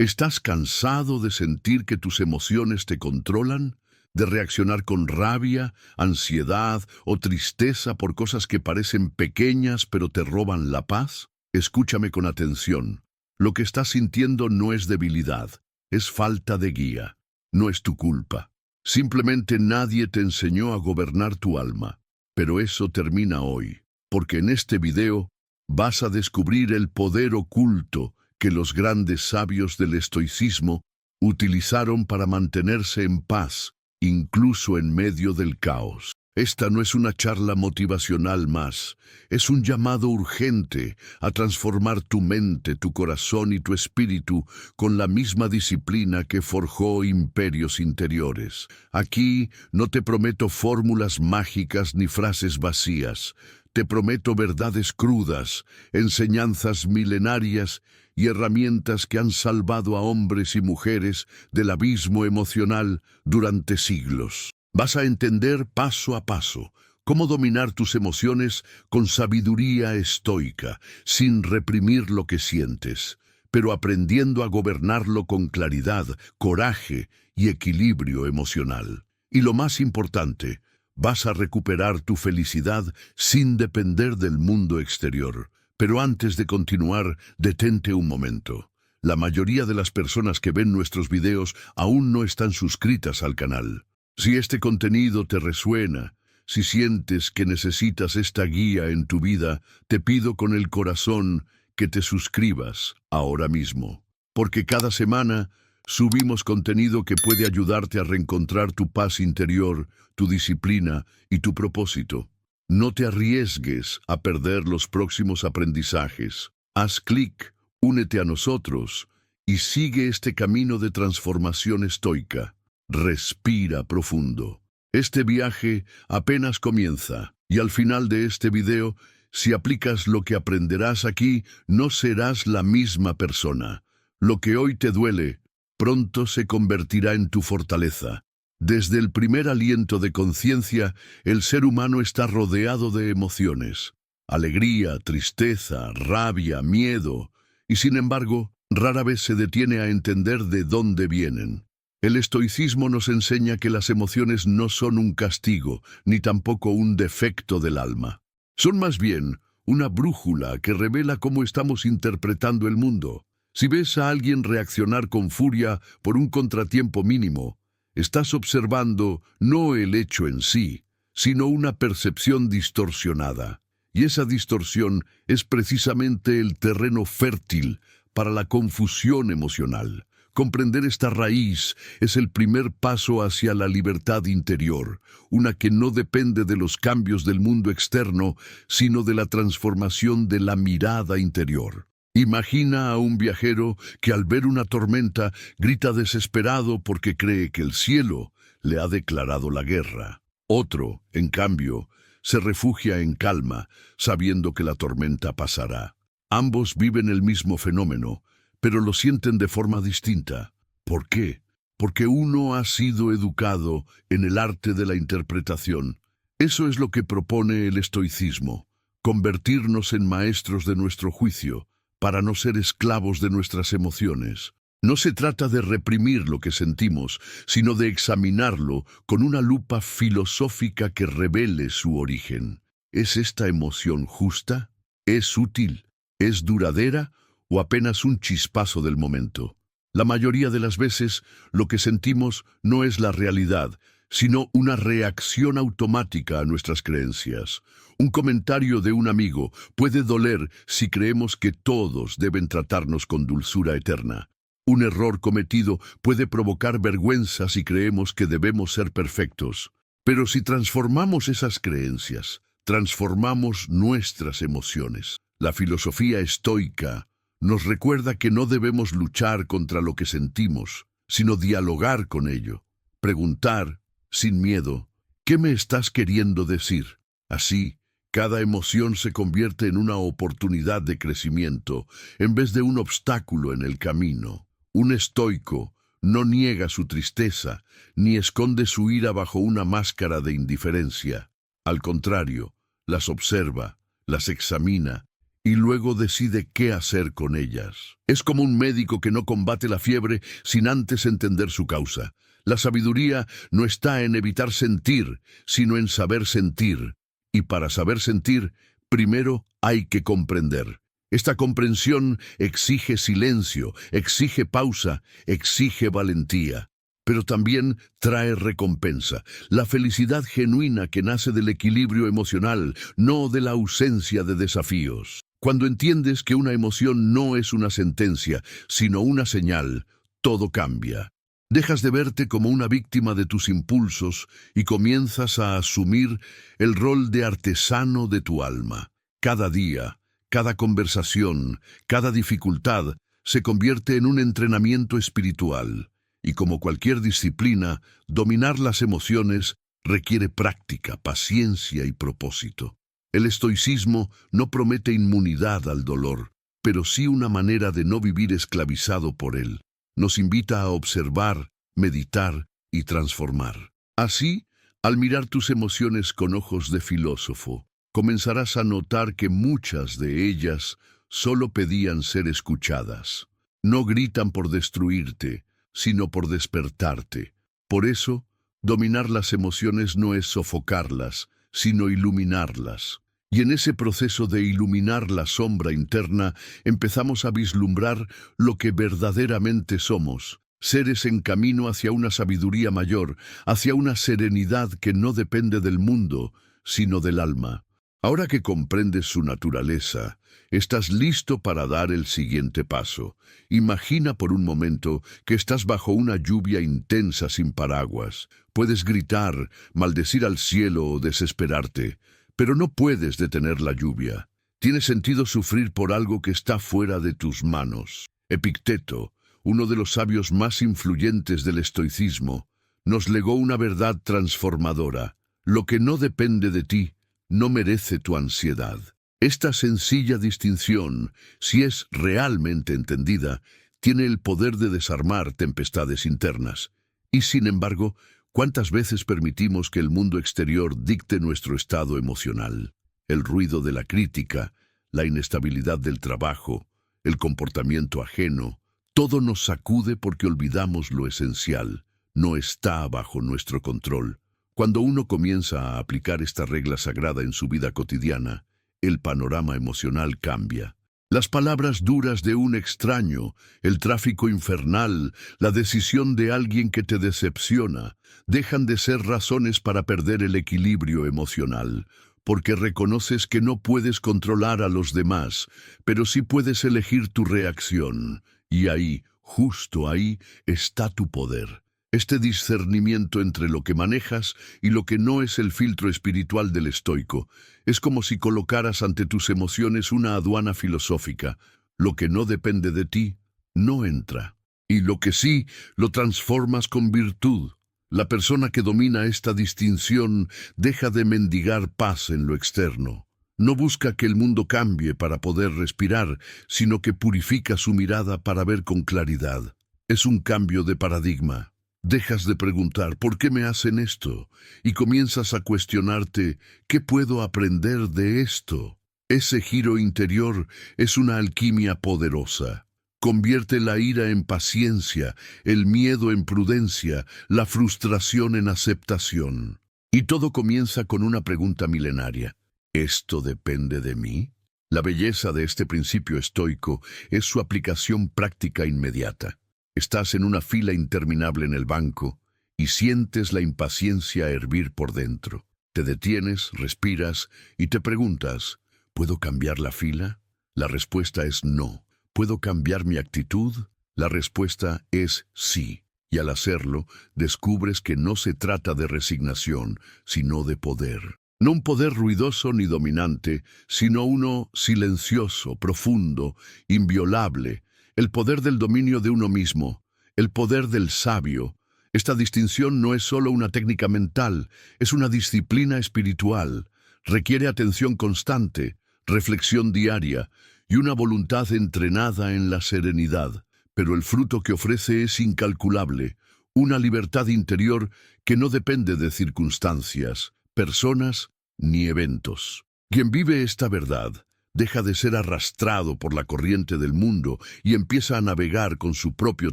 ¿Estás cansado de sentir que tus emociones te controlan? ¿De reaccionar con rabia, ansiedad o tristeza por cosas que parecen pequeñas pero te roban la paz? Escúchame con atención. Lo que estás sintiendo no es debilidad, es falta de guía. No es tu culpa. Simplemente nadie te enseñó a gobernar tu alma. Pero eso termina hoy, porque en este video vas a descubrir el poder oculto que los grandes sabios del estoicismo utilizaron para mantenerse en paz, incluso en medio del caos. Esta no es una charla motivacional más, es un llamado urgente a transformar tu mente, tu corazón y tu espíritu con la misma disciplina que forjó imperios interiores. Aquí no te prometo fórmulas mágicas ni frases vacías, te prometo verdades crudas, enseñanzas milenarias y herramientas que han salvado a hombres y mujeres del abismo emocional durante siglos. Vas a entender paso a paso cómo dominar tus emociones con sabiduría estoica, sin reprimir lo que sientes, pero aprendiendo a gobernarlo con claridad, coraje y equilibrio emocional. Y lo más importante, vas a recuperar tu felicidad sin depender del mundo exterior. Pero antes de continuar, detente un momento. La mayoría de las personas que ven nuestros videos aún no están suscritas al canal. Si este contenido te resuena, si sientes que necesitas esta guía en tu vida, te pido con el corazón que te suscribas ahora mismo. Porque cada semana subimos contenido que puede ayudarte a reencontrar tu paz interior, tu disciplina y tu propósito. No te arriesgues a perder los próximos aprendizajes. Haz clic, únete a nosotros y sigue este camino de transformación estoica. Respira profundo. Este viaje apenas comienza y al final de este video, si aplicas lo que aprenderás aquí, no serás la misma persona. Lo que hoy te duele, pronto se convertirá en tu fortaleza. Desde el primer aliento de conciencia, el ser humano está rodeado de emociones. Alegría, tristeza, rabia, miedo. Y sin embargo, rara vez se detiene a entender de dónde vienen. El estoicismo nos enseña que las emociones no son un castigo, ni tampoco un defecto del alma. Son más bien una brújula que revela cómo estamos interpretando el mundo. Si ves a alguien reaccionar con furia por un contratiempo mínimo, estás observando no el hecho en sí, sino una percepción distorsionada. Y esa distorsión es precisamente el terreno fértil para la confusión emocional. Comprender esta raíz es el primer paso hacia la libertad interior, una que no depende de los cambios del mundo externo, sino de la transformación de la mirada interior. Imagina a un viajero que al ver una tormenta grita desesperado porque cree que el cielo le ha declarado la guerra. Otro, en cambio, se refugia en calma, sabiendo que la tormenta pasará. Ambos viven el mismo fenómeno, pero lo sienten de forma distinta. ¿Por qué? Porque uno ha sido educado en el arte de la interpretación. Eso es lo que propone el estoicismo, convertirnos en maestros de nuestro juicio, para no ser esclavos de nuestras emociones. No se trata de reprimir lo que sentimos, sino de examinarlo con una lupa filosófica que revele su origen. ¿Es esta emoción justa? ¿Es útil? ¿Es duradera? ¿O apenas un chispazo del momento? La mayoría de las veces, lo que sentimos no es la realidad, sino una reacción automática a nuestras creencias. Un comentario de un amigo puede doler si creemos que todos deben tratarnos con dulzura eterna. Un error cometido puede provocar vergüenza si creemos que debemos ser perfectos. Pero si transformamos esas creencias, transformamos nuestras emociones. La filosofía estoica nos recuerda que no debemos luchar contra lo que sentimos, sino dialogar con ello. Preguntar, sin miedo, ¿qué me estás queriendo decir? Así, cada emoción se convierte en una oportunidad de crecimiento, en vez de un obstáculo en el camino. Un estoico no niega su tristeza, ni esconde su ira bajo una máscara de indiferencia. Al contrario, las observa, las examina y luego decide qué hacer con ellas. Es como un médico que no combate la fiebre sin antes entender su causa. La sabiduría no está en evitar sentir, sino en saber sentir. Y para saber sentir, primero hay que comprender. Esta comprensión exige silencio, exige pausa, exige valentía. Pero también trae recompensa, la felicidad genuina que nace del equilibrio emocional, no de la ausencia de desafíos. Cuando entiendes que una emoción no es una sentencia, sino una señal, todo cambia. Dejas de verte como una víctima de tus impulsos y comienzas a asumir el rol de artesano de tu alma. Cada día, cada conversación, cada dificultad se convierte en un entrenamiento espiritual. Y como cualquier disciplina, dominar las emociones requiere práctica, paciencia y propósito. El estoicismo no promete inmunidad al dolor, pero sí una manera de no vivir esclavizado por él. Nos invita a observar, meditar y transformar. Así, al mirar tus emociones con ojos de filósofo, comenzarás a notar que muchas de ellas solo pedían ser escuchadas. No gritan por destruirte, sino por despertarte. Por eso, dominar las emociones no es sofocarlas, sino iluminarlas. Y en ese proceso de iluminar la sombra interna, empezamos a vislumbrar lo que verdaderamente somos, seres en camino hacia una sabiduría mayor, hacia una serenidad que no depende del mundo, sino del alma. Ahora que comprendes su naturaleza, estás listo para dar el siguiente paso. Imagina por un momento que estás bajo una lluvia intensa sin paraguas. Puedes gritar, maldecir al cielo o desesperarte, pero no puedes detener la lluvia. Tiene sentido sufrir por algo que está fuera de tus manos. Epicteto, uno de los sabios más influyentes del estoicismo, nos legó una verdad transformadora. Lo que no depende de ti, no merece tu ansiedad. Esta sencilla distinción, si es realmente entendida, tiene el poder de desarmar tempestades internas. Y sin embargo, ¿cuántas veces permitimos que el mundo exterior dicte nuestro estado emocional? El ruido de la crítica, la inestabilidad del trabajo, el comportamiento ajeno, todo nos sacude porque olvidamos lo esencial. No está bajo nuestro control. Cuando uno comienza a aplicar esta regla sagrada en su vida cotidiana, el panorama emocional cambia. Las palabras duras de un extraño, el tráfico infernal, la decisión de alguien que te decepciona, dejan de ser razones para perder el equilibrio emocional, porque reconoces que no puedes controlar a los demás, pero sí puedes elegir tu reacción. Y ahí, justo ahí, está tu poder. Este discernimiento entre lo que manejas y lo que no es el filtro espiritual del estoico. Es como si colocaras ante tus emociones una aduana filosófica. Lo que no depende de ti, no entra. Y lo que sí, lo transformas con virtud. La persona que domina esta distinción deja de mendigar paz en lo externo. No busca que el mundo cambie para poder respirar, sino que purifica su mirada para ver con claridad. Es un cambio de paradigma. Dejas de preguntar ¿por qué me hacen esto? Y comienzas a cuestionarte ¿qué puedo aprender de esto? Ese giro interior es una alquimia poderosa. Convierte la ira en paciencia, el miedo en prudencia, la frustración en aceptación. Y todo comienza con una pregunta milenaria. ¿Esto depende de mí? La belleza de este principio estoico es su aplicación práctica inmediata. Estás en una fila interminable en el banco y sientes la impaciencia hervir por dentro. Te detienes, respiras y te preguntas, ¿puedo cambiar la fila? La respuesta es no. ¿Puedo cambiar mi actitud? La respuesta es sí. Y al hacerlo, descubres que no se trata de resignación, sino de poder. No un poder ruidoso ni dominante, sino uno silencioso, profundo, inviolable. El poder del dominio de uno mismo, el poder del sabio. Esta distinción no es solo una técnica mental, es una disciplina espiritual. Requiere atención constante, reflexión diaria y una voluntad entrenada en la serenidad. Pero el fruto que ofrece es incalculable, una libertad interior que no depende de circunstancias, personas ni eventos. Quien vive esta verdad deja de ser arrastrado por la corriente del mundo y empieza a navegar con su propio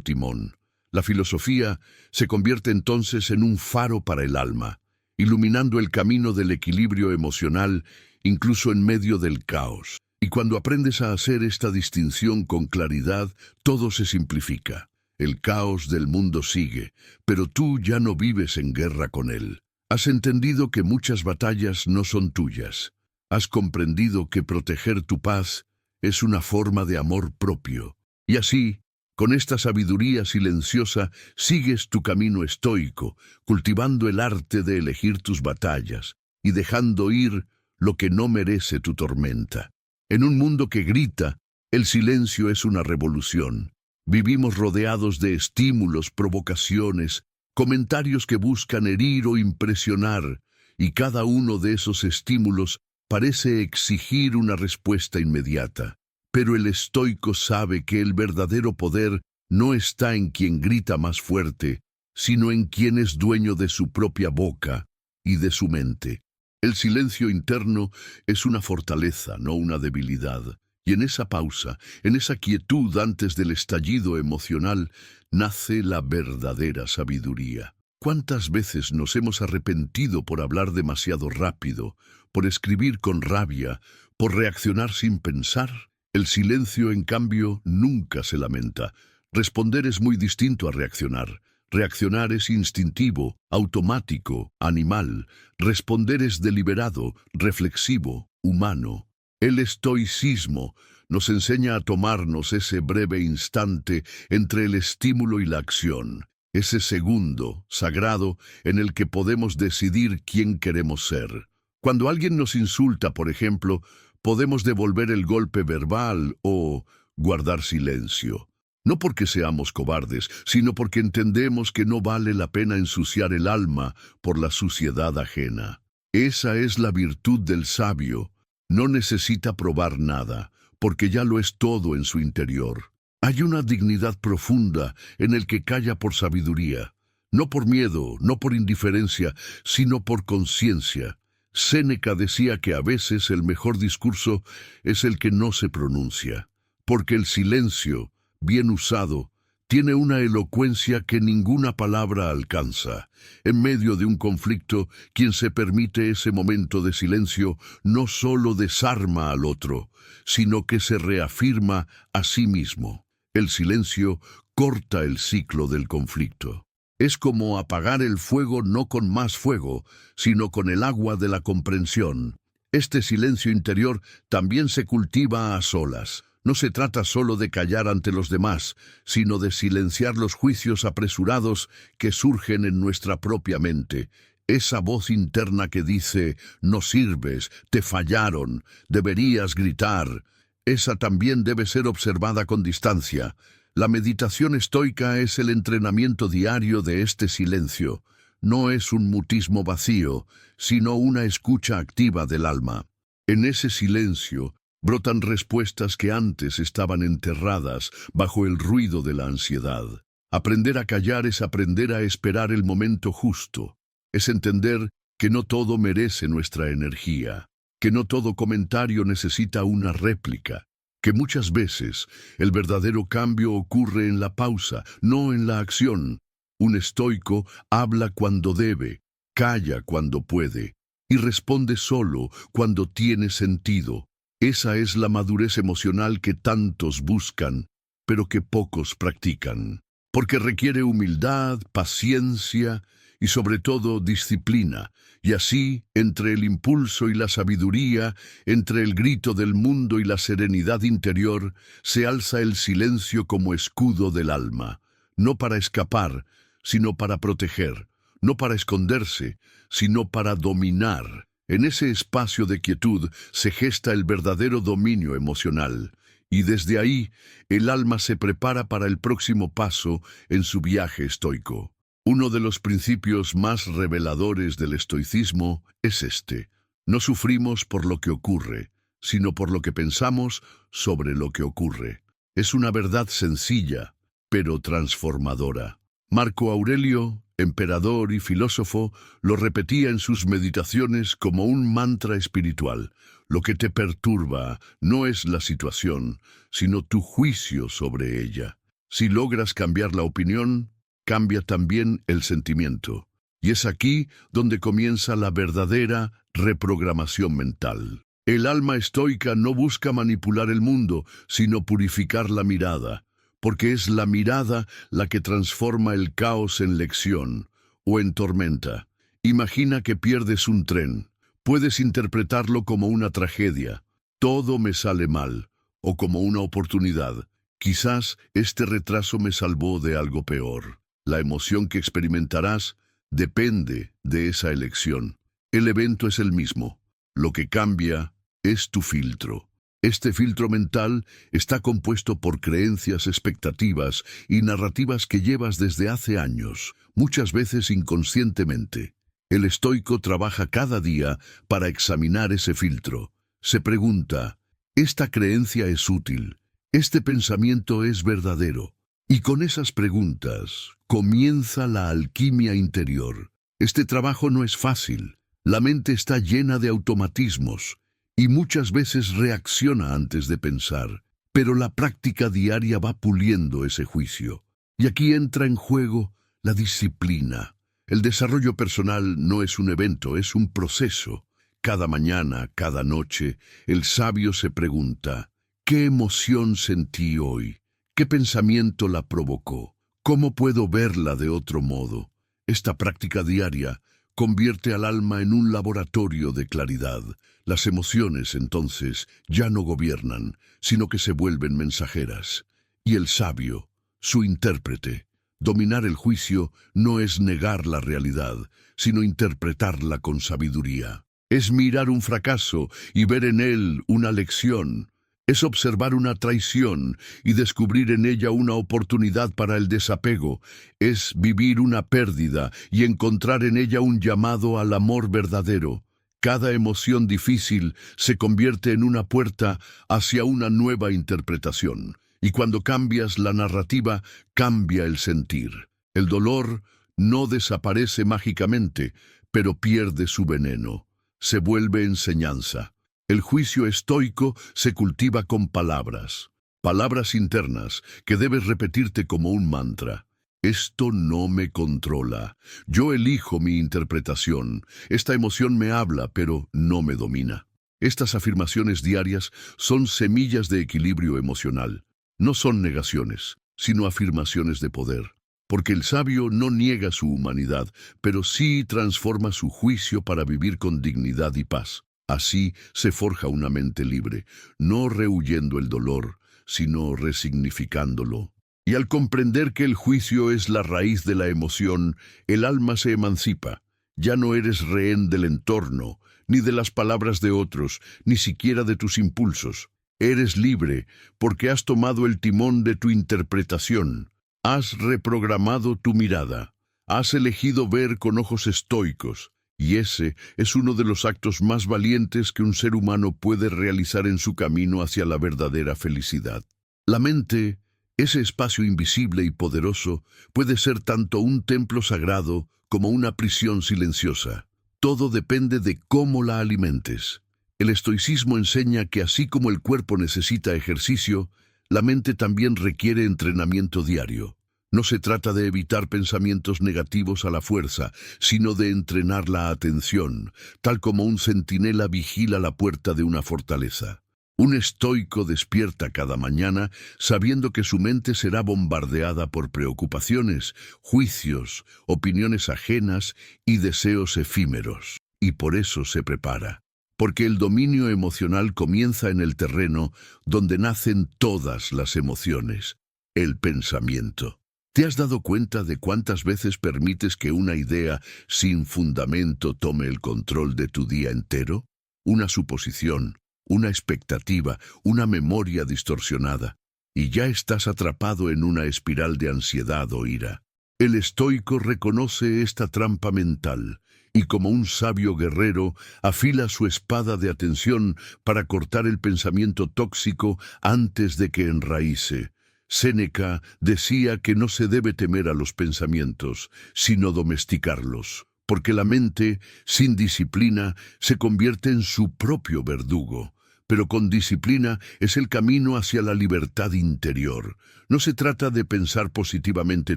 timón. La filosofía se convierte entonces en un faro para el alma, iluminando el camino del equilibrio emocional incluso en medio del caos. Y cuando aprendes a hacer esta distinción con claridad, todo se simplifica. El caos del mundo sigue, pero tú ya no vives en guerra con él. Has entendido que muchas batallas no son tuyas. Has comprendido que proteger tu paz es una forma de amor propio. Y así, con esta sabiduría silenciosa, sigues tu camino estoico, cultivando el arte de elegir tus batallas y dejando ir lo que no merece tu tormenta. En un mundo que grita, el silencio es una revolución. Vivimos rodeados de estímulos, provocaciones, comentarios que buscan herir o impresionar, y cada uno de esos estímulos parece exigir una respuesta inmediata. Pero el estoico sabe que el verdadero poder no está en quien grita más fuerte, sino en quien es dueño de su propia boca y de su mente. El silencio interno es una fortaleza, no una debilidad. Y en esa pausa, en esa quietud antes del estallido emocional, nace la verdadera sabiduría. ¿Cuántas veces nos hemos arrepentido por hablar demasiado rápido, por escribir con rabia, por reaccionar sin pensar? El silencio, en cambio, nunca se lamenta. Responder es muy distinto a reaccionar. Reaccionar es instintivo, automático, animal. Responder es deliberado, reflexivo, humano. El estoicismo nos enseña a tomarnos ese breve instante entre el estímulo y la acción, ese segundo sagrado en el que podemos decidir quién queremos ser. Cuando alguien nos insulta, por ejemplo, podemos devolver el golpe verbal o guardar silencio. No porque seamos cobardes, sino porque entendemos que no vale la pena ensuciar el alma por la suciedad ajena. Esa es la virtud del sabio. No necesita probar nada, porque ya lo es todo en su interior. Hay una dignidad profunda en el que calla por sabiduría, no por miedo, no por indiferencia, sino por conciencia. Séneca decía que a veces el mejor discurso es el que no se pronuncia, porque el silencio, bien usado, tiene una elocuencia que ninguna palabra alcanza. En medio de un conflicto, quien se permite ese momento de silencio no solo desarma al otro, sino que se reafirma a sí mismo. El silencio corta el ciclo del conflicto. Es como apagar el fuego no con más fuego, sino con el agua de la comprensión. Este silencio interior también se cultiva a solas. No se trata solo de callar ante los demás, sino de silenciar los juicios apresurados que surgen en nuestra propia mente. Esa voz interna que dice, no sirves, te fallaron, deberías gritar. Esa también debe ser observada con distancia. La meditación estoica es el entrenamiento diario de este silencio. No es un mutismo vacío, sino una escucha activa del alma. En ese silencio brotan respuestas que antes estaban enterradas bajo el ruido de la ansiedad. Aprender a callar es aprender a esperar el momento justo. Es entender que no todo merece nuestra energía, que no todo comentario necesita una réplica, que muchas veces el verdadero cambio ocurre en la pausa, no en la acción. Un estoico habla cuando debe, calla cuando puede, y responde solo cuando tiene sentido. Esa es la madurez emocional que tantos buscan, pero que pocos practican, porque requiere humildad, paciencia y sobre todo disciplina, y así, entre el impulso y la sabiduría, entre el grito del mundo y la serenidad interior, se alza el silencio como escudo del alma, no para escapar, sino para proteger, no para esconderse, sino para dominar. En ese espacio de quietud se gesta el verdadero dominio emocional, y desde ahí el alma se prepara para el próximo paso en su viaje estoico. Uno de los principios más reveladores del estoicismo es este: no sufrimos por lo que ocurre, sino por lo que pensamos sobre lo que ocurre. Es una verdad sencilla, pero transformadora. Marco Aurelio, emperador y filósofo, lo repetía en sus meditaciones como un mantra espiritual. Lo que te perturba no es la situación, sino tu juicio sobre ella. Si logras cambiar la opinión, cambia también el sentimiento. Y es aquí donde comienza la verdadera reprogramación mental. El alma estoica no busca manipular el mundo, sino purificar la mirada, porque es la mirada la que transforma el caos en lección o en tormenta. Imagina que pierdes un tren. Puedes interpretarlo como una tragedia. Todo me sale mal, o como una oportunidad. Quizás este retraso me salvó de algo peor. La emoción que experimentarás depende de esa elección. El evento es el mismo. Lo que cambia es tu filtro. Este filtro mental está compuesto por creencias, expectativas y narrativas que llevas desde hace años, muchas veces inconscientemente. El estoico trabaja cada día para examinar ese filtro. Se pregunta, ¿esta creencia es útil? ¿Este pensamiento es verdadero? Y con esas preguntas comienza la alquimia interior. Este trabajo no es fácil. La mente está llena de automatismos y muchas veces reacciona antes de pensar, pero la práctica diaria va puliendo ese juicio. Y aquí entra en juego la disciplina. El desarrollo personal no es un evento, es un proceso. Cada mañana, cada noche, el sabio se pregunta, ¿qué emoción sentí hoy? ¿Qué pensamiento la provocó? ¿Cómo puedo verla de otro modo? Esta práctica diaria convierte al alma en un laboratorio de claridad. Las emociones, entonces, ya no gobiernan, sino que se vuelven mensajeras. Y el sabio, su intérprete, dominar el juicio no es negar la realidad, sino interpretarla con sabiduría. Es mirar un fracaso y ver en él una lección. Es observar una traición y descubrir en ella una oportunidad para el desapego. Es vivir una pérdida y encontrar en ella un llamado al amor verdadero. Cada emoción difícil se convierte en una puerta hacia una nueva interpretación. Y cuando cambias la narrativa, cambia el sentir. El dolor no desaparece mágicamente, pero pierde su veneno. Se vuelve enseñanza. El juicio estoico se cultiva con palabras, palabras internas que debes repetirte como un mantra. Esto no me controla. Yo elijo mi interpretación. Esta emoción me habla, pero no me domina. Estas afirmaciones diarias son semillas de equilibrio emocional. No son negaciones, sino afirmaciones de poder. Porque el sabio no niega su humanidad, pero sí transforma su juicio para vivir con dignidad y paz. Así se forja una mente libre, no rehuyendo el dolor, sino resignificándolo. Y al comprender que el juicio es la raíz de la emoción, el alma se emancipa. Ya no eres rehén del entorno, ni de las palabras de otros, ni siquiera de tus impulsos. Eres libre porque has tomado el timón de tu interpretación. Has reprogramado tu mirada. Has elegido ver con ojos estoicos. Y ese es uno de los actos más valientes que un ser humano puede realizar en su camino hacia la verdadera felicidad. La mente, ese espacio invisible y poderoso, puede ser tanto un templo sagrado como una prisión silenciosa. Todo depende de cómo la alimentes. El estoicismo enseña que así como el cuerpo necesita ejercicio, la mente también requiere entrenamiento diario. No se trata de evitar pensamientos negativos a la fuerza, sino de entrenar la atención, tal como un centinela vigila la puerta de una fortaleza. Un estoico despierta cada mañana sabiendo que su mente será bombardeada por preocupaciones, juicios, opiniones ajenas y deseos efímeros. Y por eso se prepara. Porque el dominio emocional comienza en el terreno donde nacen todas las emociones, el pensamiento. ¿Te has dado cuenta de cuántas veces permites que una idea sin fundamento tome el control de tu día entero? Una suposición, una expectativa, una memoria distorsionada, y ya estás atrapado en una espiral de ansiedad o ira. El estoico reconoce esta trampa mental y como un sabio guerrero afila su espada de atención para cortar el pensamiento tóxico antes de que enraíce. Séneca decía que no se debe temer a los pensamientos, sino domesticarlos, porque la mente, sin disciplina, se convierte en su propio verdugo. Pero con disciplina es el camino hacia la libertad interior. No se trata de pensar positivamente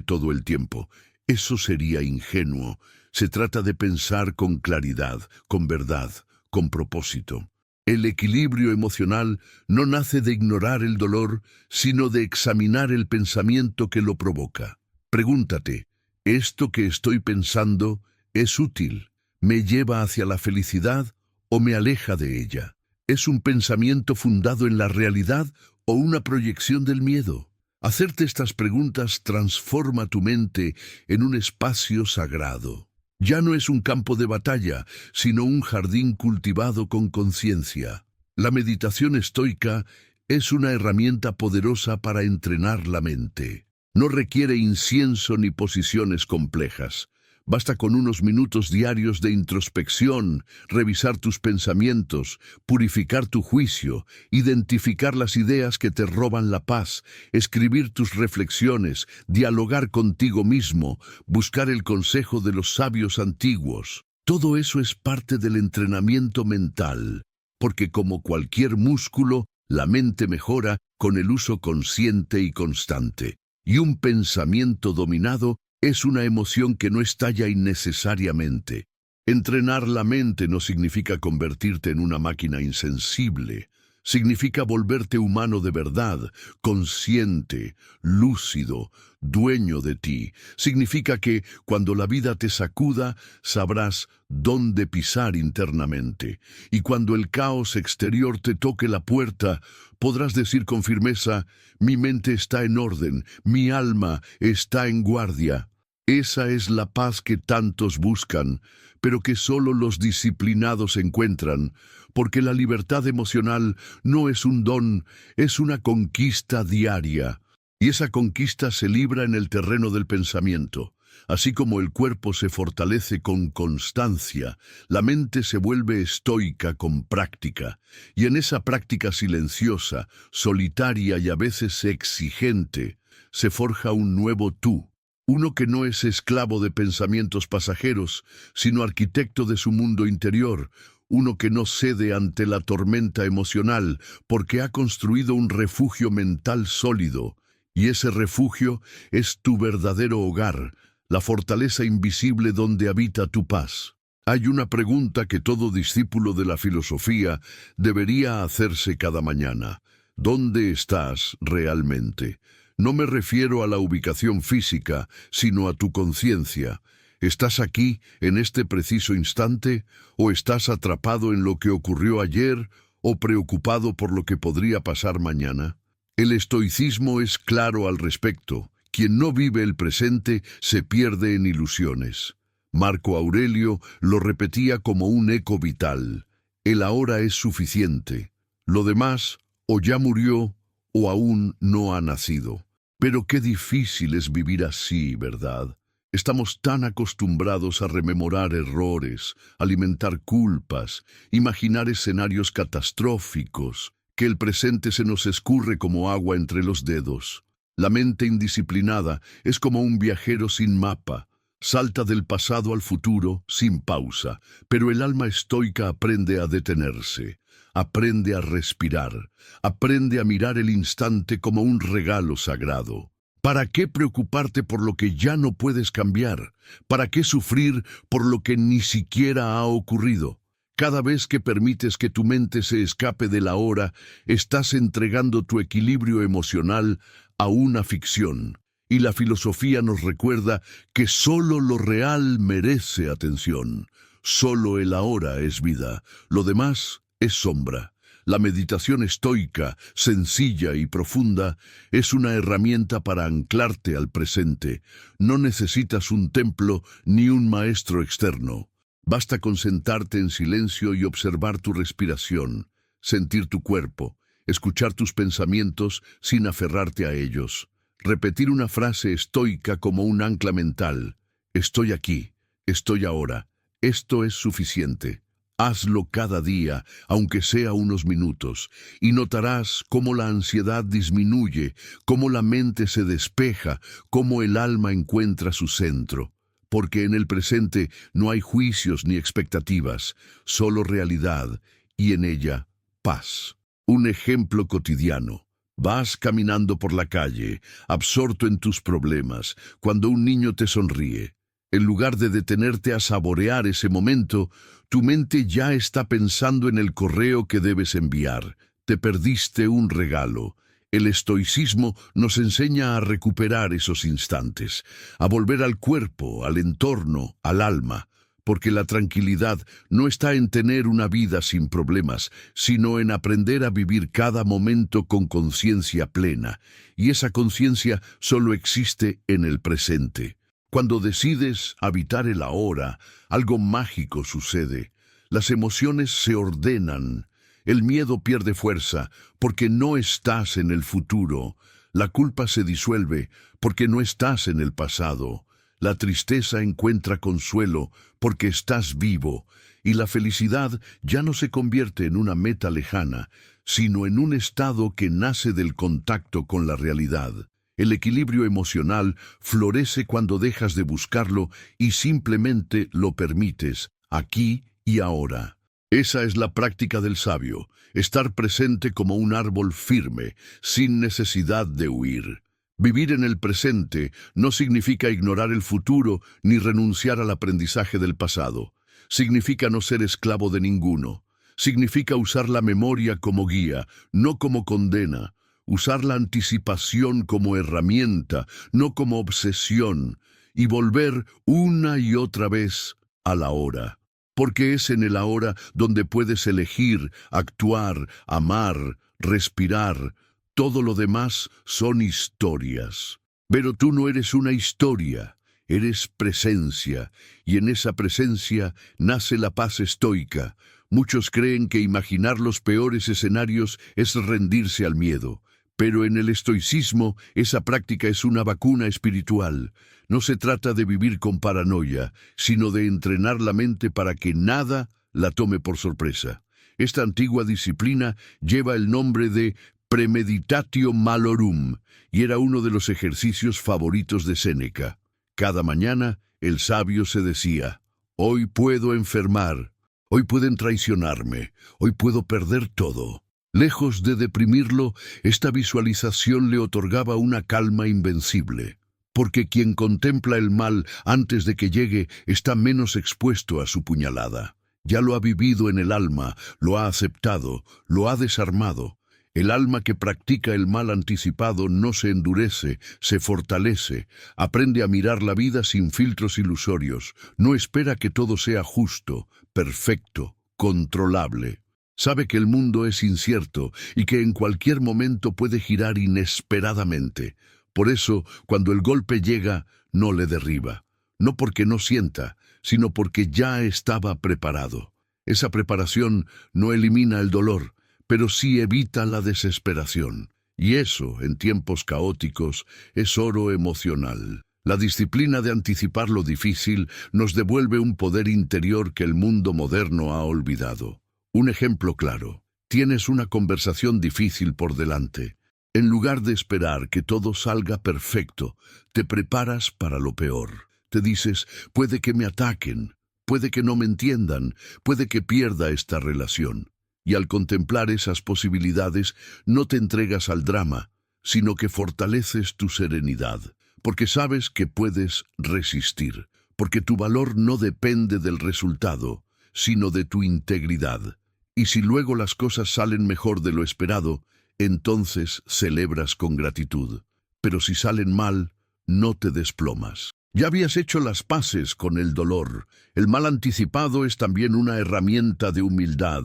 todo el tiempo. Eso sería ingenuo. Se trata de pensar con claridad, con verdad, con propósito. El equilibrio emocional no nace de ignorar el dolor, sino de examinar el pensamiento que lo provoca. Pregúntate, ¿esto que estoy pensando es útil? ¿Me lleva hacia la felicidad o me aleja de ella? ¿Es un pensamiento fundado en la realidad o una proyección del miedo? Hacerte estas preguntas transforma tu mente en un espacio sagrado. Ya no es un campo de batalla, sino un jardín cultivado con conciencia. La meditación estoica es una herramienta poderosa para entrenar la mente. No requiere incienso ni posiciones complejas. Basta con unos minutos diarios de introspección, revisar tus pensamientos, purificar tu juicio, identificar las ideas que te roban la paz, escribir tus reflexiones, dialogar contigo mismo, buscar el consejo de los sabios antiguos. Todo eso es parte del entrenamiento mental, porque como cualquier músculo, la mente mejora con el uso consciente y constante. Y un pensamiento dominado es una emoción que no estalla innecesariamente. Entrenar la mente no significa convertirte en una máquina insensible. Significa volverte humano de verdad, consciente, lúcido, dueño de ti. Significa que cuando la vida te sacuda, sabrás dónde pisar internamente. Y cuando el caos exterior te toque la puerta, podrás decir con firmeza, mi mente está en orden, mi alma está en guardia. Esa es la paz que tantos buscan, pero que solo los disciplinados encuentran, porque la libertad emocional no es un don, es una conquista diaria. Y esa conquista se libra en el terreno del pensamiento. Así como el cuerpo se fortalece con constancia, la mente se vuelve estoica con práctica. Y en esa práctica silenciosa, solitaria y a veces exigente, se forja un nuevo tú. Uno que no es esclavo de pensamientos pasajeros, sino arquitecto de su mundo interior. Uno que no cede ante la tormenta emocional, porque ha construido un refugio mental sólido. Y ese refugio es tu verdadero hogar, la fortaleza invisible donde habita tu paz. Hay una pregunta que todo discípulo de la filosofía debería hacerse cada mañana. ¿Dónde estás realmente? No me refiero a la ubicación física, sino a tu conciencia. ¿Estás aquí, en este preciso instante, o estás atrapado en lo que ocurrió ayer, o preocupado por lo que podría pasar mañana? El estoicismo es claro al respecto. Quien no vive el presente se pierde en ilusiones. Marco Aurelio lo repetía como un eco vital. El ahora es suficiente. Lo demás, o ya murió, o aún no ha nacido. Pero qué difícil es vivir así, ¿verdad? Estamos tan acostumbrados a rememorar errores, alimentar culpas, imaginar escenarios catastróficos, que el presente se nos escurre como agua entre los dedos. La mente indisciplinada es como un viajero sin mapa. Salta del pasado al futuro sin pausa, pero el alma estoica aprende a detenerse. Aprende a respirar, aprende a mirar el instante como un regalo sagrado. ¿Para qué preocuparte por lo que ya no puedes cambiar? ¿Para qué sufrir por lo que ni siquiera ha ocurrido? Cada vez que permites que tu mente se escape de la hora, estás entregando tu equilibrio emocional a una ficción. Y la filosofía nos recuerda que solo lo real merece atención. Solo el ahora es vida. Lo demás es sombra. La meditación estoica, sencilla y profunda, es una herramienta para anclarte al presente. No necesitas un templo ni un maestro externo. Basta con sentarte en silencio y observar tu respiración, sentir tu cuerpo, escuchar tus pensamientos sin aferrarte a ellos. Repetir una frase estoica como un ancla mental. Estoy aquí, estoy ahora, esto es suficiente. Hazlo cada día, aunque sea unos minutos, y notarás cómo la ansiedad disminuye, cómo la mente se despeja, cómo el alma encuentra su centro. Porque en el presente no hay juicios ni expectativas, solo realidad, y en ella, paz. Un ejemplo cotidiano. Vas caminando por la calle, absorto en tus problemas, cuando un niño te sonríe. En lugar de detenerte a saborear ese momento, tu mente ya está pensando en el correo que debes enviar. Te perdiste un regalo. El estoicismo nos enseña a recuperar esos instantes, a volver al cuerpo, al entorno, al alma, porque la tranquilidad no está en tener una vida sin problemas, sino en aprender a vivir cada momento con conciencia plena, y esa conciencia solo existe en el presente. Cuando decides habitar el ahora, algo mágico sucede. Las emociones se ordenan. El miedo pierde fuerza porque no estás en el futuro. La culpa se disuelve porque no estás en el pasado. La tristeza encuentra consuelo porque estás vivo. Y la felicidad ya no se convierte en una meta lejana, sino en un estado que nace del contacto con la realidad. El equilibrio emocional florece cuando dejas de buscarlo y simplemente lo permites, aquí y ahora. Esa es la práctica del sabio, estar presente como un árbol firme, sin necesidad de huir. Vivir en el presente no significa ignorar el futuro ni renunciar al aprendizaje del pasado. Significa no ser esclavo de ninguno. Significa usar la memoria como guía, no como condena. Usar la anticipación como herramienta, no como obsesión, y volver una y otra vez al ahora. Porque es en el ahora donde puedes elegir, actuar, amar, respirar. Todo lo demás son historias. Pero tú no eres una historia, eres presencia, y en esa presencia nace la paz estoica. Muchos creen que imaginar los peores escenarios es rendirse al miedo. Pero en el estoicismo, esa práctica es una vacuna espiritual. No se trata de vivir con paranoia, sino de entrenar la mente para que nada la tome por sorpresa. Esta antigua disciplina lleva el nombre de premeditatio malorum, y era uno de los ejercicios favoritos de Séneca. Cada mañana, el sabio se decía, hoy puedo enfermar, hoy pueden traicionarme, hoy puedo perder todo. Lejos de deprimirlo, esta visualización le otorgaba una calma invencible, porque quien contempla el mal antes de que llegue está menos expuesto a su puñalada. Ya lo ha vivido en el alma, lo ha aceptado, lo ha desarmado. El alma que practica el mal anticipado no se endurece, se fortalece, aprende a mirar la vida sin filtros ilusorios, no espera que todo sea justo, perfecto, controlable. Sabe que el mundo es incierto y que en cualquier momento puede girar inesperadamente. Por eso, cuando el golpe llega, no le derriba. No porque no sienta, sino porque ya estaba preparado. Esa preparación no elimina el dolor, pero sí evita la desesperación. Y eso, en tiempos caóticos, es oro emocional. La disciplina de anticipar lo difícil nos devuelve un poder interior que el mundo moderno ha olvidado. Un ejemplo claro. Tienes una conversación difícil por delante. En lugar de esperar que todo salga perfecto, te preparas para lo peor. Te dices, puede que me ataquen, puede que no me entiendan, puede que pierda esta relación. Y al contemplar esas posibilidades, no te entregas al drama, sino que fortaleces tu serenidad, porque sabes que puedes resistir, porque tu valor no depende del resultado, sino de tu integridad. Y si luego las cosas salen mejor de lo esperado, entonces celebras con gratitud. Pero si salen mal, no te desplomas. Ya habías hecho las paces con el dolor. El mal anticipado es también una herramienta de humildad.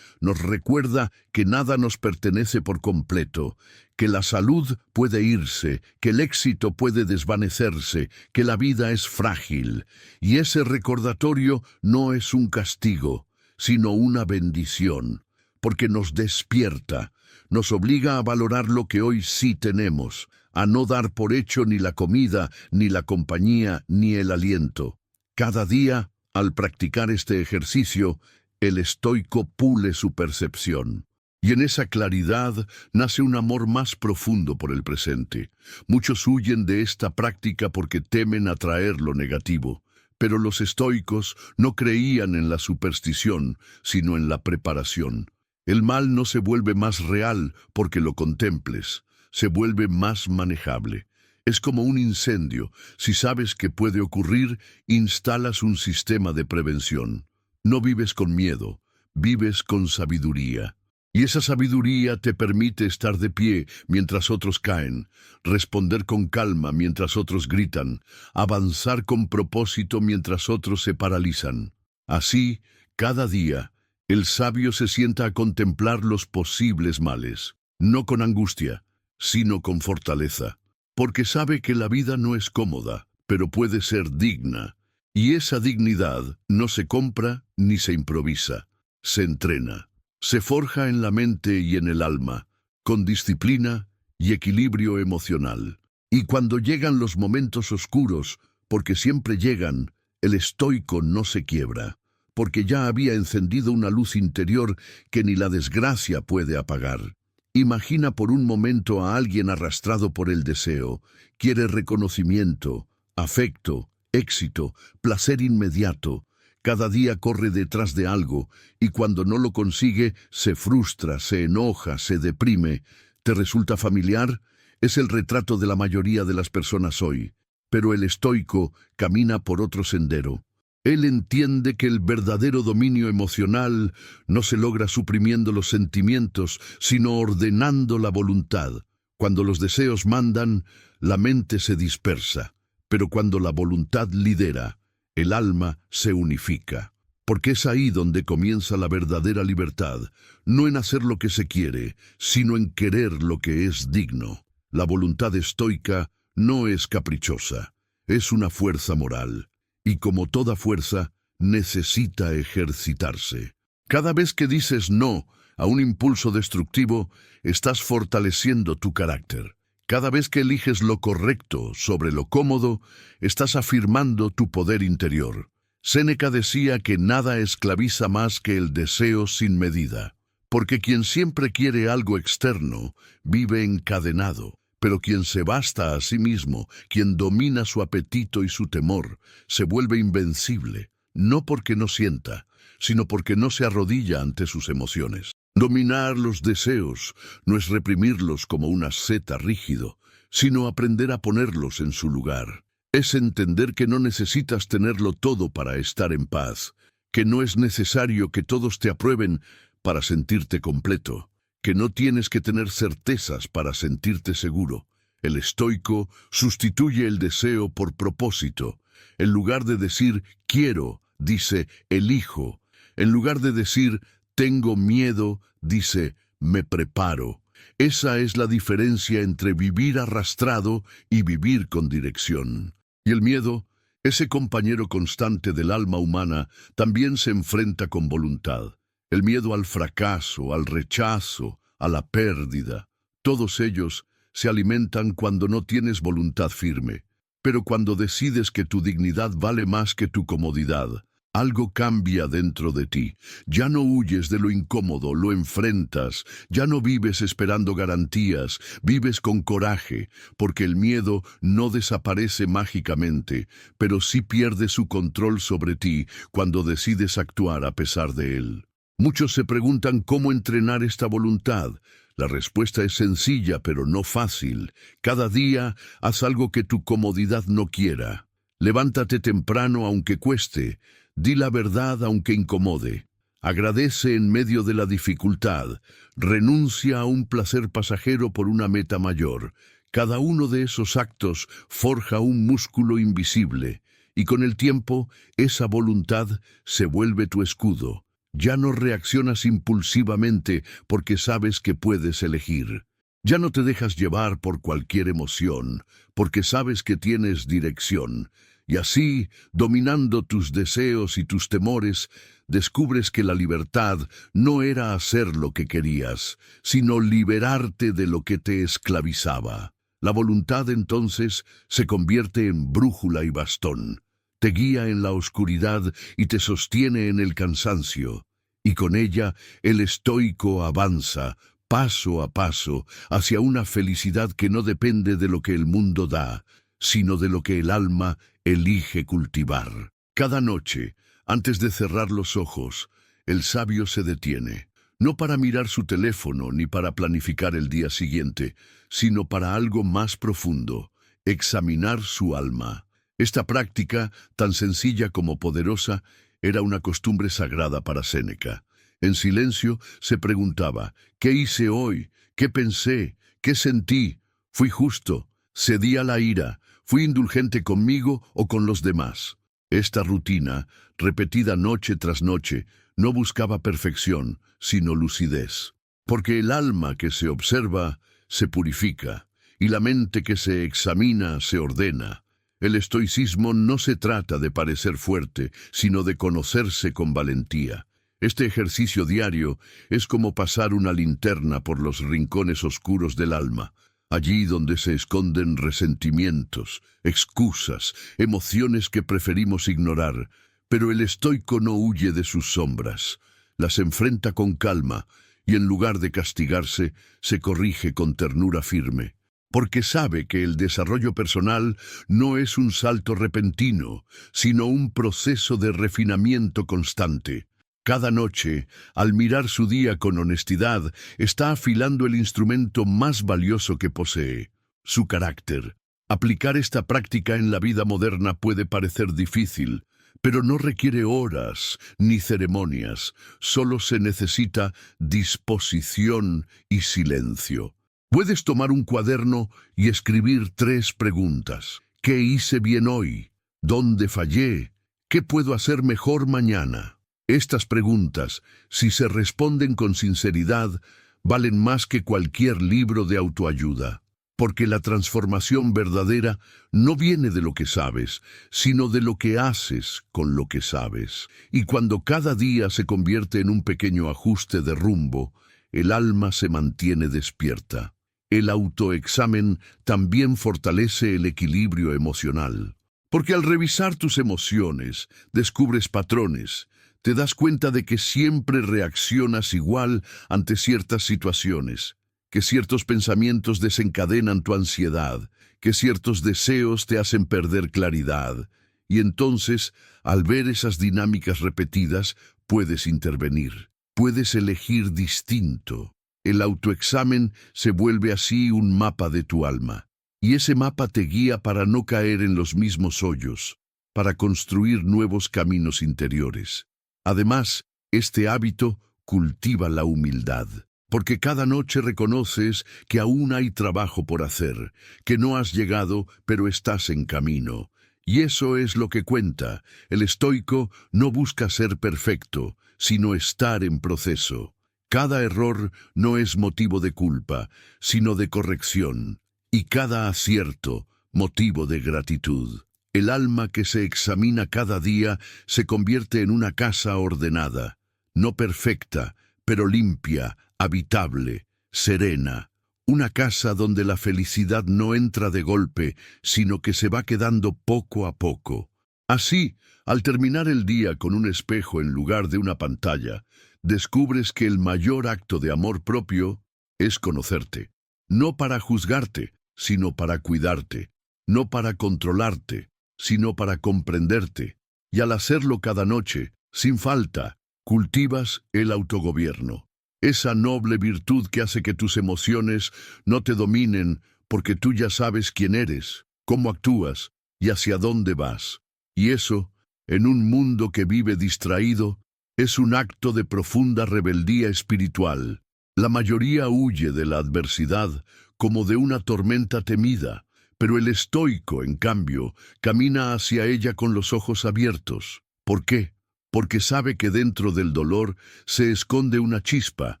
Nos recuerda que nada nos pertenece por completo, que la salud puede irse, que el éxito puede desvanecerse, que la vida es frágil. Y ese recordatorio no es un castigo, sino una bendición, porque nos despierta, nos obliga a valorar lo que hoy sí tenemos, a no dar por hecho ni la comida, ni la compañía, ni el aliento. Cada día, al practicar este ejercicio, El estoico pule su percepción. Y en esa claridad nace un amor más profundo por el presente. Muchos huyen de esta práctica porque temen atraer lo negativo. Pero los estoicos no creían en la superstición, sino en la preparación. El mal no se vuelve más real porque lo contemples, se vuelve más manejable. Es como un incendio. Si sabes que puede ocurrir, instalas un sistema de prevención. No vives con miedo, vives con sabiduría. Y esa sabiduría te permite estar de pie mientras otros caen, responder con calma mientras otros gritan, avanzar con propósito mientras otros se paralizan. Así, cada día, el sabio se sienta a contemplar los posibles males, no con angustia, sino con fortaleza, porque sabe que la vida no es cómoda, pero puede ser digna, y esa dignidad no se compra ni se improvisa, se entrena. Se forja en la mente y en el alma, con disciplina y equilibrio emocional. Y cuando llegan los momentos oscuros, porque siempre llegan, el estoico no se quiebra, porque ya había encendido una luz interior que ni la desgracia puede apagar. Imagina por un momento a alguien arrastrado por el deseo. Quiere reconocimiento, afecto, éxito, placer inmediato. Cada día corre detrás de algo, y cuando no lo consigue, se frustra, se enoja, se deprime. ¿Te resulta familiar? Es el retrato de la mayoría de las personas hoy. Pero el estoico camina por otro sendero. Él entiende que el verdadero dominio emocional no se logra suprimiendo los sentimientos, sino ordenando la voluntad. Cuando los deseos mandan, la mente se dispersa, pero cuando la voluntad lidera, el alma se unifica, porque es ahí donde comienza la verdadera libertad, no en hacer lo que se quiere, sino en querer lo que es digno. La voluntad estoica no es caprichosa, es una fuerza moral, y como toda fuerza, necesita ejercitarse. Cada vez que dices no a un impulso destructivo, estás fortaleciendo tu carácter. Cada vez que eliges lo correcto sobre lo cómodo, estás afirmando tu poder interior. Séneca decía que nada esclaviza más que el deseo sin medida, porque quien siempre quiere algo externo, vive encadenado, pero quien se basta a sí mismo, quien domina su apetito y su temor, se vuelve invencible, no porque no sienta, sino porque no se arrodilla ante sus emociones. Dominar los deseos no es reprimirlos como una seta rígido, sino aprender a ponerlos en su lugar. Es entender que no necesitas tenerlo todo para estar en paz, que no es necesario que todos te aprueben para sentirte completo, que no tienes que tener certezas para sentirte seguro. El estoico sustituye el deseo por propósito. En lugar de decir quiero, dice elijo. En lugar de decir tengo miedo, dice, me preparo. Esa es la diferencia entre vivir arrastrado y vivir con dirección. Y el miedo, ese compañero constante del alma humana, también se enfrenta con voluntad. El miedo al fracaso, al rechazo, a la pérdida. Todos ellos se alimentan cuando no tienes voluntad firme. Pero cuando decides que tu dignidad vale más que tu comodidad, algo cambia dentro de ti. Ya no huyes de lo incómodo, lo enfrentas. Ya no vives esperando garantías, vives con coraje, porque el miedo no desaparece mágicamente, pero sí pierde su control sobre ti cuando decides actuar a pesar de él. Muchos se preguntan cómo entrenar esta voluntad. La respuesta es sencilla, pero no fácil. Cada día haz algo que tu comodidad no quiera. Levántate temprano aunque cueste. Di la verdad aunque incomode. Agradece en medio de la dificultad. Renuncia a un placer pasajero por una meta mayor. Cada uno de esos actos forja un músculo invisible, y con el tiempo esa voluntad se vuelve tu escudo. Ya no reaccionas impulsivamente porque sabes que puedes elegir. Ya no te dejas llevar por cualquier emoción, porque sabes que tienes dirección. Y así, dominando tus deseos y tus temores, descubres que la libertad no era hacer lo que querías, sino liberarte de lo que te esclavizaba. La voluntad entonces se convierte en brújula y bastón. Te guía en la oscuridad y te sostiene en el cansancio. y con ella el estoico avanza, paso a paso, hacia una felicidad que no depende de lo que el mundo da, sino de lo que el alma elige cultivar. Cada noche, antes de cerrar los ojos, el sabio se detiene, no para mirar su teléfono ni para planificar el día siguiente, sino para algo más profundo, examinar su alma. Esta práctica, tan sencilla como poderosa, era una costumbre sagrada para Séneca. En silencio se preguntaba, ¿qué hice hoy? ¿Qué pensé? ¿Qué sentí? ¿Fui justo? ¿Cedí a la ira? ¿Fui indulgente conmigo o con los demás? Esta rutina, repetida noche tras noche, no buscaba perfección, sino lucidez. Porque el alma que se observa se purifica, y la mente que se examina se ordena. El estoicismo no se trata de parecer fuerte, sino de conocerse con valentía. Este ejercicio diario es como pasar una linterna por los rincones oscuros del alma, allí donde se esconden resentimientos, excusas, emociones que preferimos ignorar. Pero el estoico no huye de sus sombras, las enfrenta con calma y en lugar de castigarse, se corrige con ternura firme. Porque sabe que el desarrollo personal no es un salto repentino, sino un proceso de refinamiento constante. Cada noche, al mirar su día con honestidad, está afilando el instrumento más valioso que posee, su carácter. Aplicar esta práctica en la vida moderna puede parecer difícil, pero no requiere horas ni ceremonias, solo se necesita disposición y silencio. Puedes tomar un cuaderno y escribir 3 preguntas. ¿Qué hice bien hoy? ¿Dónde fallé? ¿Qué puedo hacer mejor mañana? Estas preguntas, si se responden con sinceridad, valen más que cualquier libro de autoayuda. Porque la transformación verdadera no viene de lo que sabes, sino de lo que haces con lo que sabes. Y cuando cada día se convierte en un pequeño ajuste de rumbo, el alma se mantiene despierta. El autoexamen también fortalece el equilibrio emocional. Porque al revisar tus emociones, descubres patrones. Te das cuenta de que siempre reaccionas igual ante ciertas situaciones, que ciertos pensamientos desencadenan tu ansiedad, que ciertos deseos te hacen perder claridad. Y entonces, al ver esas dinámicas repetidas, puedes intervenir, puedes elegir distinto. El autoexamen se vuelve así un mapa de tu alma, y ese mapa te guía para no caer en los mismos hoyos, para construir nuevos caminos interiores. Además, este hábito cultiva la humildad, porque cada noche reconoces que aún hay trabajo por hacer, que no has llegado, pero estás en camino. Y eso es lo que cuenta. El estoico no busca ser perfecto, sino estar en proceso. Cada error no es motivo de culpa, sino de corrección, y cada acierto, motivo de gratitud. El alma que se examina cada día se convierte en una casa ordenada, no perfecta, pero limpia, habitable, serena. Una casa donde la felicidad no entra de golpe, sino que se va quedando poco a poco. Así, al terminar el día con un espejo en lugar de una pantalla, descubres que el mayor acto de amor propio es conocerte. No para juzgarte, sino para cuidarte. No para controlarte, sino para comprenderte. Y al hacerlo cada noche, sin falta, cultivas el autogobierno. Esa noble virtud que hace que tus emociones no te dominen porque tú ya sabes quién eres, cómo actúas y hacia dónde vas. Y eso, en un mundo que vive distraído, es un acto de profunda rebeldía espiritual. La mayoría huye de la adversidad como de una tormenta temida, pero el estoico, en cambio, camina hacia ella con los ojos abiertos. ¿Por qué? Porque sabe que dentro del dolor se esconde una chispa,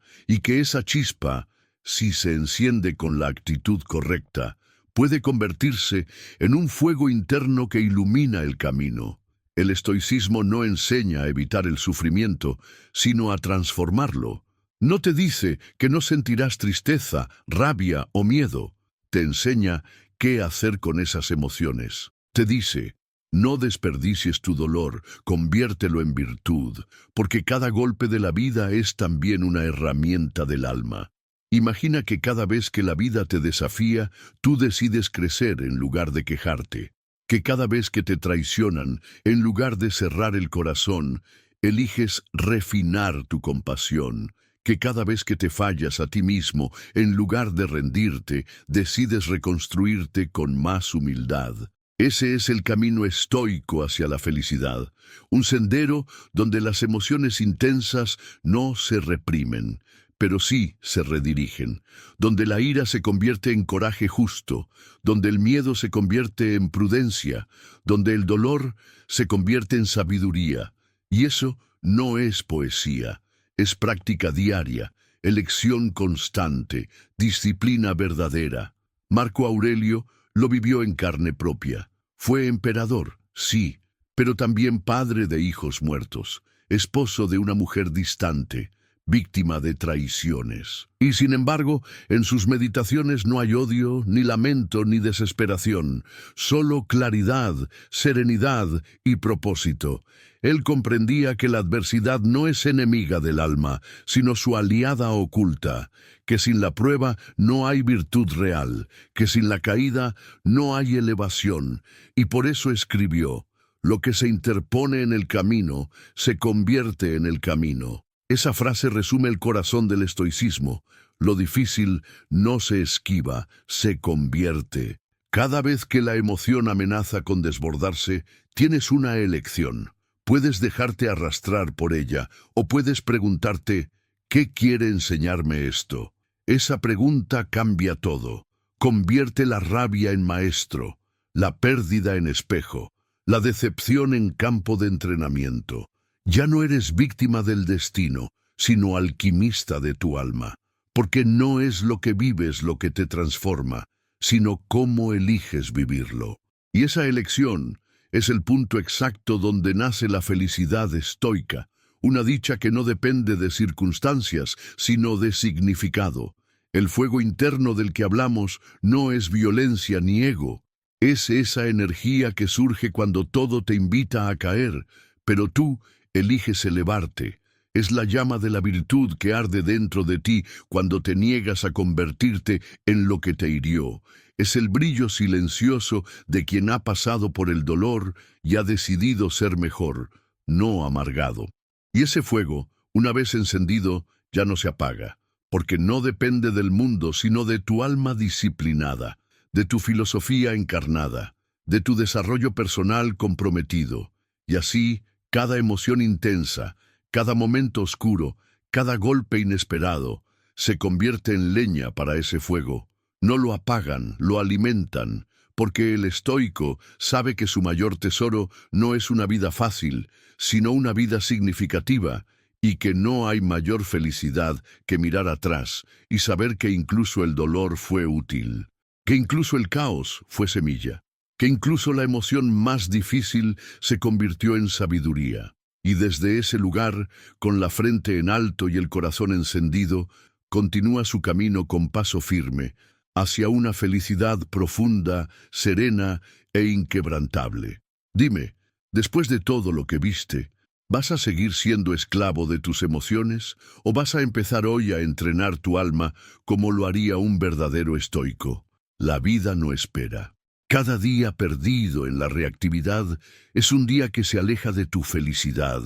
y que esa chispa, si se enciende con la actitud correcta, puede convertirse en un fuego interno que ilumina el camino. El estoicismo no enseña a evitar el sufrimiento, sino a transformarlo. No te dice que no sentirás tristeza, rabia o miedo. Te enseña qué hacer con esas emociones. Te dice, No desperdicies tu dolor, conviértelo en virtud, porque cada golpe de la vida es también una herramienta del alma. Imagina que cada vez que la vida te desafía, tú decides crecer en lugar de quejarte. Que cada vez que te traicionan, en lugar de cerrar el corazón, eliges refinar tu compasión. Que cada vez que te fallas a ti mismo, en lugar de rendirte, decides reconstruirte con más humildad. Ese es el camino estoico hacia la felicidad, un sendero donde las emociones intensas no se reprimen, pero sí se redirigen, donde la ira se convierte en coraje justo, donde el miedo se convierte en prudencia, donde el dolor se convierte en sabiduría. Y eso no es poesía, es práctica diaria, elección constante, disciplina verdadera. Marco Aurelio lo vivió en carne propia. Fue emperador, sí, pero también padre de hijos muertos, esposo de una mujer distante, víctima de traiciones. Y sin embargo, en sus meditaciones no hay odio, ni lamento, ni desesperación, solo claridad, serenidad y propósito. Él comprendía que la adversidad no es enemiga del alma, sino su aliada oculta, que sin la prueba no hay virtud real, que sin la caída no hay elevación, y por eso escribió: «Lo que se interpone en el camino, se convierte en el camino». Esa frase resume el corazón del estoicismo. Lo difícil no se esquiva, se convierte. Cada vez que la emoción amenaza con desbordarse, tienes una elección. Puedes dejarte arrastrar por ella, o puedes preguntarte: ¿qué quiere enseñarme esto? Esa pregunta cambia todo. Convierte la rabia en maestro, la pérdida en espejo, la decepción en campo de entrenamiento. Ya no eres víctima del destino, sino alquimista de tu alma, porque no es lo que vives lo que te transforma, sino cómo eliges vivirlo. Y esa elección es el punto exacto donde nace la felicidad estoica, una dicha que no depende de circunstancias, sino de significado. El fuego interno del que hablamos no es violencia ni ego, es esa energía que surge cuando todo te invita a caer, pero tú eliges elevarte. Es la llama de la virtud que arde dentro de ti cuando te niegas a convertirte en lo que te hirió. Es el brillo silencioso de quien ha pasado por el dolor y ha decidido ser mejor, no amargado. Y ese fuego, una vez encendido, ya no se apaga, porque no depende del mundo, sino de tu alma disciplinada, de tu filosofía encarnada, de tu desarrollo personal comprometido. Y así, cada emoción intensa, cada momento oscuro, cada golpe inesperado, se convierte en leña para ese fuego. No lo apagan, lo alimentan, porque el estoico sabe que su mayor tesoro no es una vida fácil, sino una vida significativa, y que no hay mayor felicidad que mirar atrás y saber que incluso el dolor fue útil, que incluso el caos fue semilla, que incluso la emoción más difícil se convirtió en sabiduría. Y desde ese lugar, con la frente en alto y el corazón encendido, continúa su camino con paso firme, hacia una felicidad profunda, serena e inquebrantable. Dime, después de todo lo que viste, ¿vas a seguir siendo esclavo de tus emociones o vas a empezar hoy a entrenar tu alma como lo haría un verdadero estoico? La vida no espera. Cada día perdido en la reactividad es un día que se aleja de tu felicidad,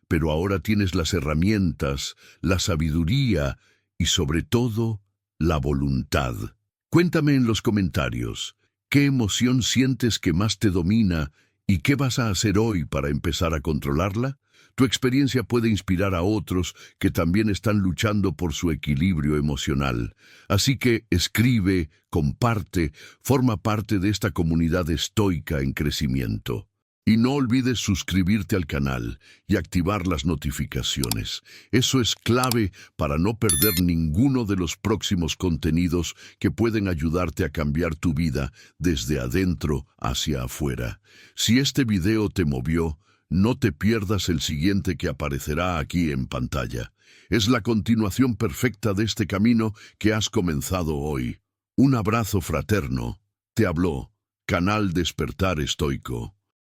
pero ahora tienes las herramientas, la sabiduría y sobre todo, la voluntad. Cuéntame en los comentarios, ¿qué emoción sientes que más te domina y qué vas a hacer hoy para empezar a controlarla? Tu experiencia puede inspirar a otros que también están luchando por su equilibrio emocional. Así que escribe, comparte, forma parte de esta comunidad estoica en crecimiento. Y no olvides suscribirte al canal y activar las notificaciones. Eso es clave para no perder ninguno de los próximos contenidos que pueden ayudarte a cambiar tu vida desde adentro hacia afuera. Si este video te movió, no te pierdas el siguiente que aparecerá aquí en pantalla. Es la continuación perfecta de este camino que has comenzado hoy. Un abrazo fraterno. Te habló Canal Despertar Estoico.